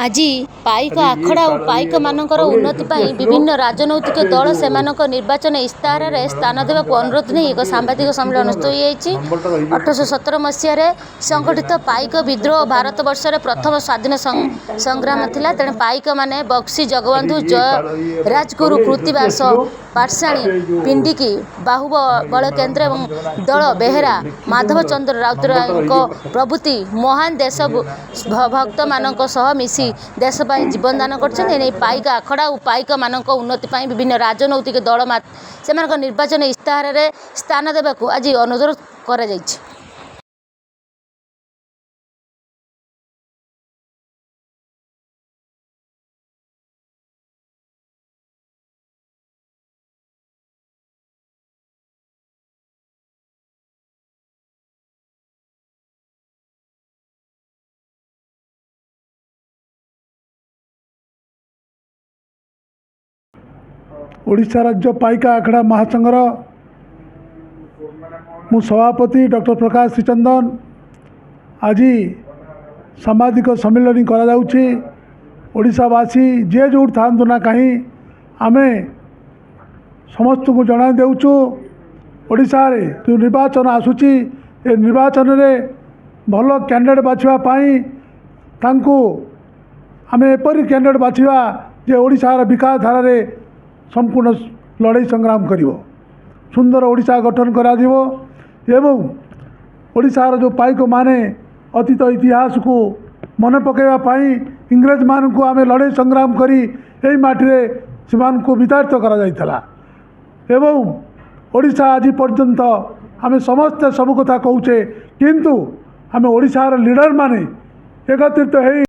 आज पाइक आखड़ा और पाइक मानकर उन्नति विभिन्न राजनैतिक दल से निर्वाचन इस्ताहार में स्थान देवा अनुरोध नहीं एक सांबादिक सम्मेलन अनुष्ठित होती 1817 मसीह संगठित पाइक विद्रोह भारत वर्ष में प्रथम स्वाधीन संग्राम थिला। तेणु पाइक माने बक्सी जगबंधु जय राजगुरु कृतिवास पाठशाणी पिंडिकी बाहुबल केन्द्र और दल बेहेरा माधव चंद्र राउतराय प्रभृति महान देश भक्त मान मिसी देश जीवन दान कर पाइक आखड़ा और पाइक मान उन्नति विभिन्न राजनैतिक दल से निर्वाचन इस्ताहार में स्थान देवा आज अनुरोध कर। ओडिशा राज्य पाइक आखड़ा महासंघर मु सभापति डॉक्टर प्रकाश श्रीचंदन आज सामाजिक सम्मेलन कराଯାଉଛି। ओडिशावासी जे जो था ना कहीं आम समस्त को जना देउछु ओडिशा रे जो निर्वाचन आसुची ए निर्वाचन रे भल कैंडिडेट बाछिबा तांको आम एपरी कैंडिडेट बाछिबा जे ओडिशार विकास धारा रे संपूर्ण लड़ाई संग्राम करिवो सुंदर ओडिशा गठन करा जिवो एवं ओडिशार जो पाइक माने अतीत इतिहास को मन पकेवा पाई इंग्रेज मान को आम लड़ाई संग्राम करी एई माटी से को विताड़ित करा जाइतला एवं ओडिशा आज पर्यंत आम समस्ते सब कथा कहूचे किंतु आम ओडिशार लीडर माने एकत्रित